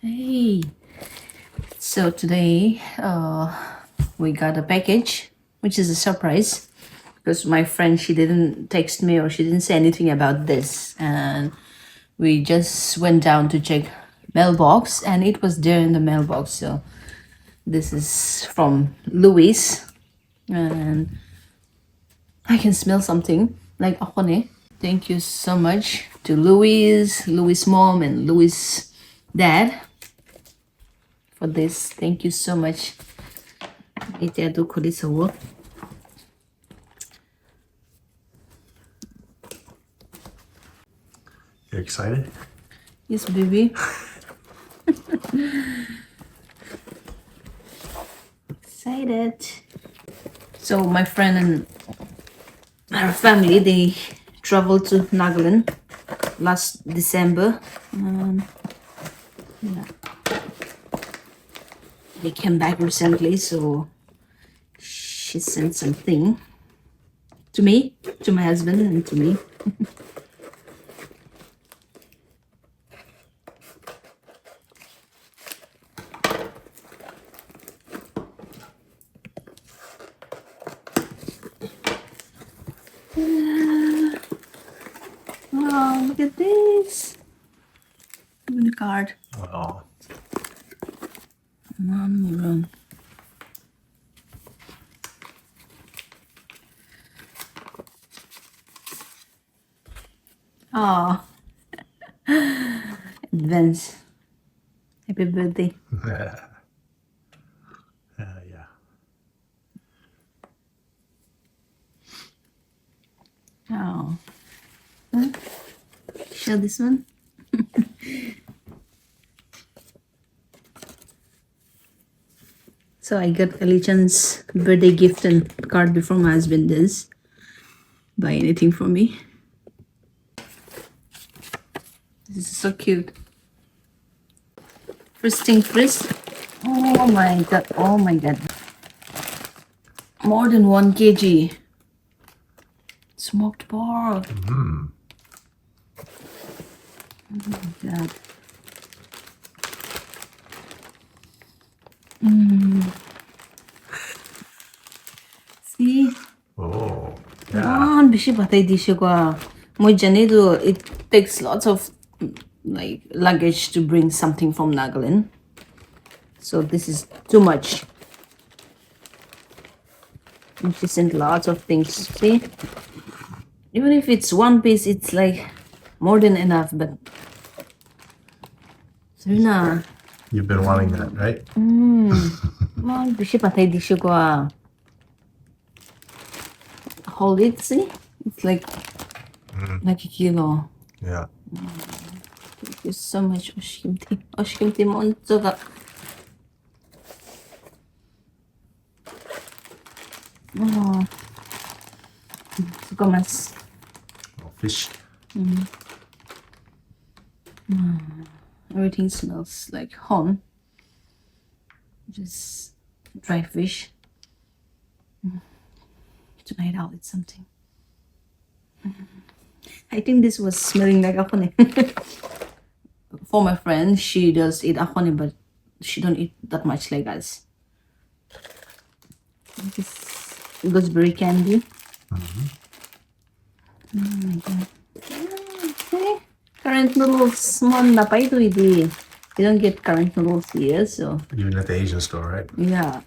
Hey, so today we got a package, which is a surprise because my friend, she didn't text me or she didn't say anything about this, and we just went down to check mailbox and it was there in the mailbox. So this is from Louis, and I can smell something like akone. Thank you so much to Louis mom and Louis dad for this. Thank you so much. Ite adu kholisawo. You excited? Yes, baby. Excited. So my friend and her family, they traveled to Nagaland last December. Yeah. They came back recently, so she sent something to me, to my husband, and to me. Wow, look at this. Give me the card. Oh, Mom. Oh, advance. Happy birthday. yeah. Oh. Huh? Show this one. So I got Alichan's birthday gift and card before my husband does buy anything for me. This is so cute. First thing first. Oh my god. Oh my god. More than 1 kg. Smoked pork. Mm. Oh my god. See? Oh, yeah. Ah, bishi batai dishe ko. Moi jane do it takes lots of like luggage to bring something from Nagaland. So this is too much. And she sent lots of things. See? Even if it's one piece, it's like more than enough, but Serena. You've been wanting that, right? Mal bishi patay dishe ko. Hold it, see? It's like a kilo. Yeah. Thank you so much, Oshkimti. Oshkimti mo ontoga. Oh. Sukamas. Oh, fish. Everything smells like hon. Just dry fish. Tonight I'll eat something. I think this was smelling like akone. For my friend, she does eat akone, but she don't eat that much like us. This gooseberry candy. Oh my god. Okay. Current noodles mon na pa ito idi. You don't get current noodles here, so Even at the Asian store, right? yeah.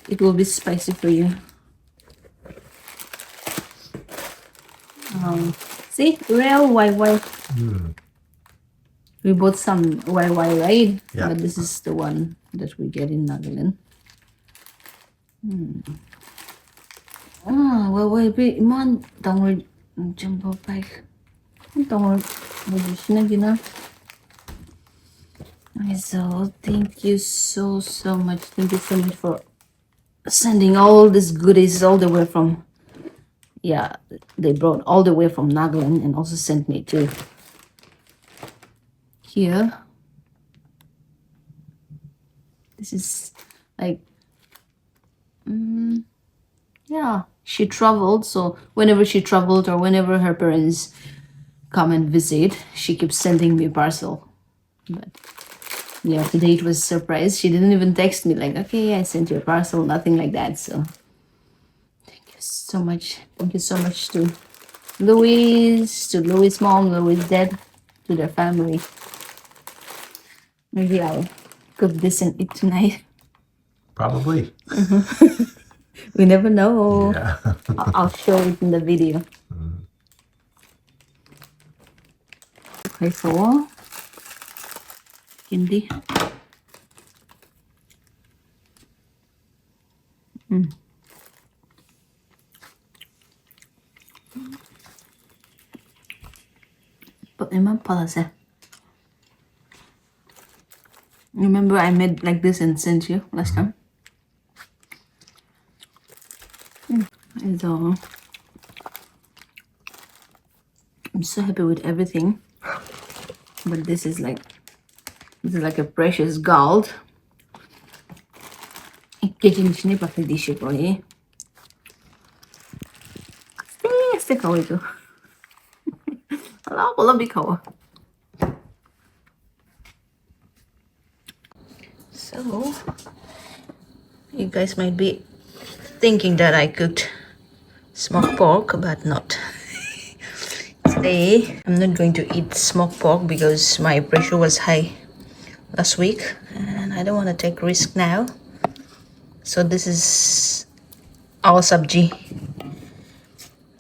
It will be spicy for you. See? Real YY. We bought some YY, right? Yeah. But this is the one that we get in Nagaland. YY, be man, downward jumbo bike. Downward, so thank you so much. Thank you so much for sending all these goodies all the way from, yeah, they brought all the way from Nagaland and also sent me to here. This is like, yeah, she traveled, so whenever she traveled or whenever her parents come and visit, she keeps sending me a parcel. But Yeah, today it was surprise. She didn't even text me like, okay, I sent you a parcel, nothing like that. So thank you so much. Thank you so much to Louis' mom, Louis' dad, to their family. Maybe I'll cook this and eat tonight. Probably. We never know. Yeah. I'll show it in the video. Okay, for hindi. But remember I made like this and sent you last time? And so I'm so happy with everything. But this is like a precious gold. Kitchen pakai dish ko eh. Este kau itu. Alam ko lang kau. So you guys might be thinking that I cooked smoked pork, but not. Today I'm not going to eat smoked pork because my pressure was high last week and I don't want to take risk now. So this is our sabji.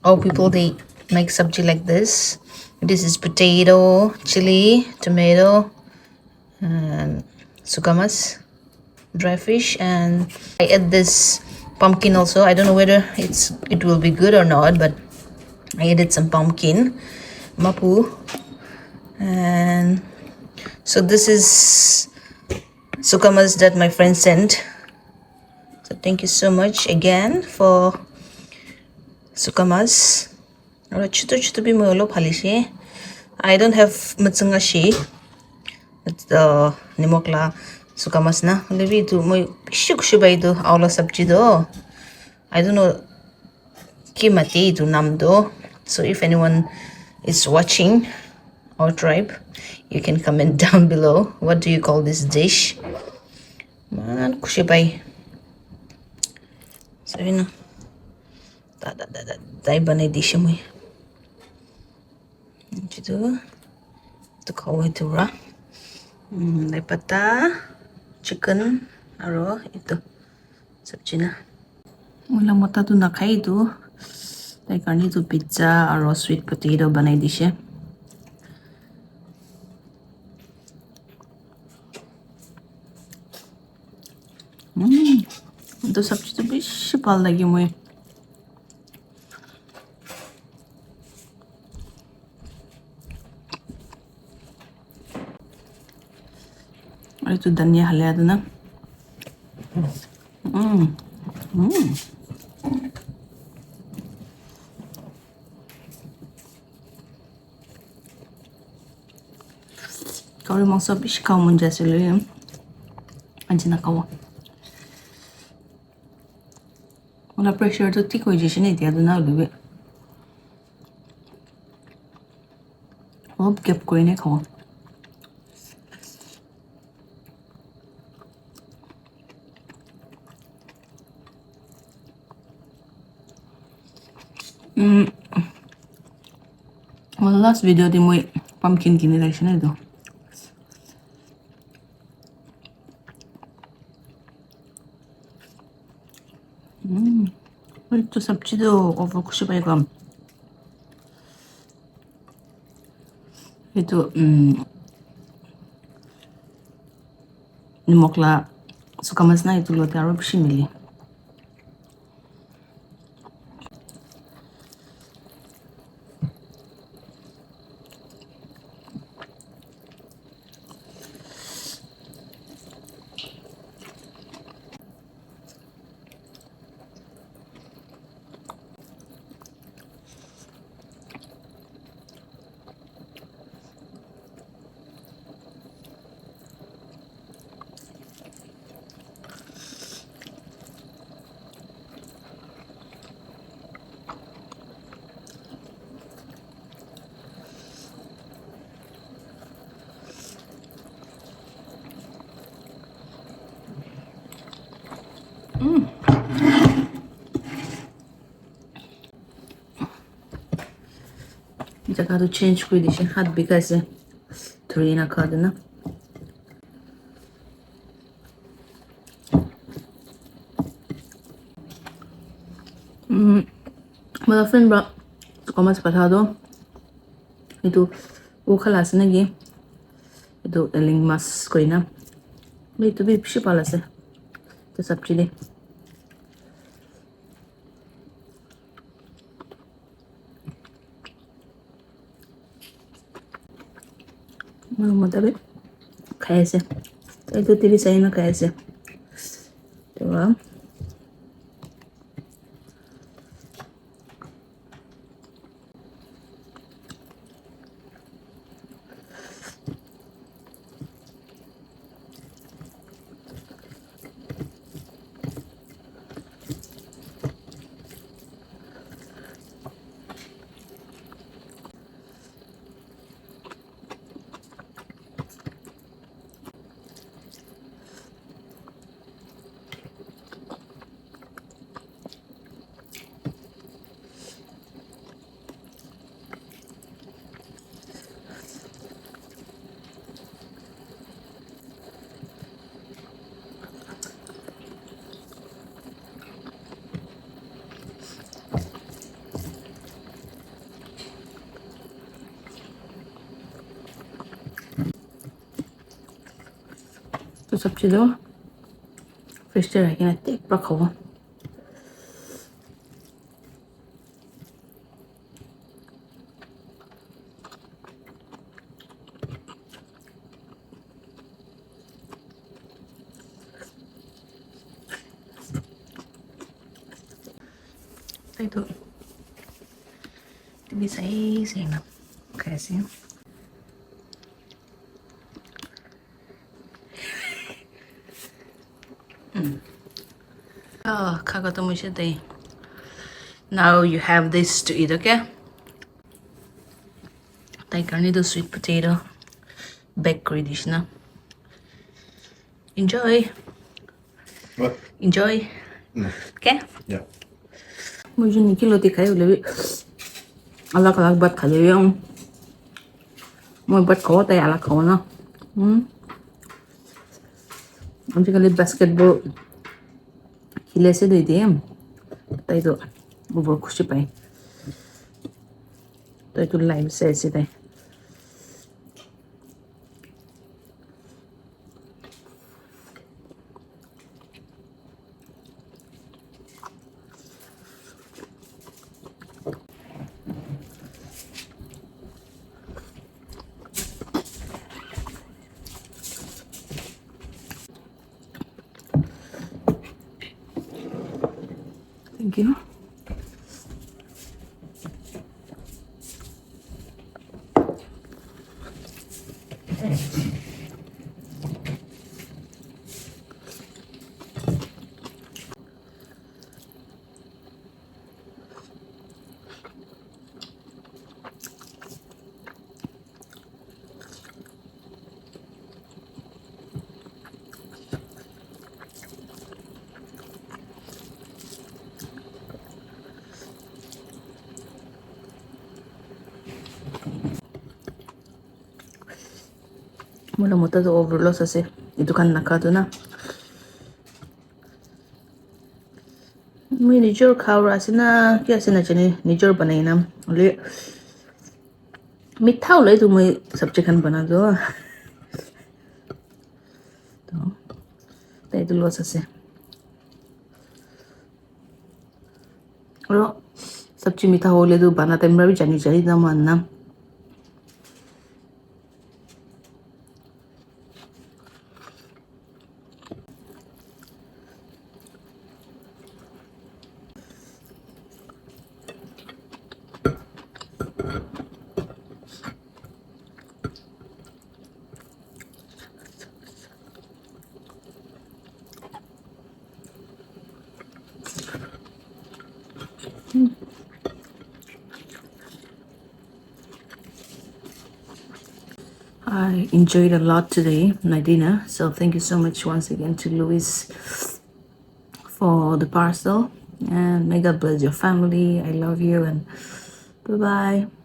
All people they make sabji like this. This is potato, chili, tomato, and sukamas, dry fish, and I add this pumpkin also. I don't know whether it will be good or not, but I added some pumpkin, mapu, and so this is sukamas that my friend sent. So thank you so much again for sukamas. I don't have matsungashi. It's the nimokla sukamas na. Levi tu moi pishu bai do awla sabji do. I don't know kimati tu nam do. So if anyone is watching our tribe, you can comment down below. What do you call this dish? Man kushibai. So you know. Dai banai dish mo. Ito kau itu ra. Dai pata, chicken, aro ito sabji na. Wala mata tu nakai tu. Dai karni tu pizza aro sweet potato banai dish. Ito sabji tu bishi pal lagi mo. Itu dania halya tu na. Kalau mangsa bishi kau munja sila yun. Anji na kau. Wala pressure tu tik hoy jishe na itiya tu na uliwe. Wala kep ko yun kau. Well, last video di mo pumpkin kinilay siya na ito. ito sabji do over ko siya pa ikam. Ito nimokla sukamas na ito lote aro bishi mili. জায়গাটো change কৰি দিছে, হাত বিষাইছে ধৰি নাখাওঁতে না। Mà friend bro, có mas pasado itu ukhalas nagi itu eling mas koina itu bi pshi palase to sabji de matabe khaise itu tiri sai na khaise to sabji do fresh ter hai kina tek pra khawa itu bisa sih na kasi kagoto mo siya day. Now you have this to eat, okay? Tay karni do sweet potato bakery dish na. Enjoy. What? Enjoy. Okay? Yeah. मुझे निकी लोती खाई बोले भी अलग अलग बात खा ले हूँ मैं बात खाओ तो अलग खाओ ना आजकल बास्केटबॉल खेले से दे दिए ताई तो वो बहुत खुशी पाई तो लाइव से ऐसे थे Thank you. Mula muta to overload ase itu kan nakado na मैं निजोर खाओ रासी ना क्या से ना चने निजोर बनाई ना ले मिठा ले तो मैं सब्जी खान बना दो तो itu luas ase और सब्जी मीठा हो ले तो बनाते हैं भी जानी चाहिए ना मानना I enjoyed a lot today, my dinner. So thank you so much once again to Louis for the parcel. And may God bless your family. I love you, and bye bye.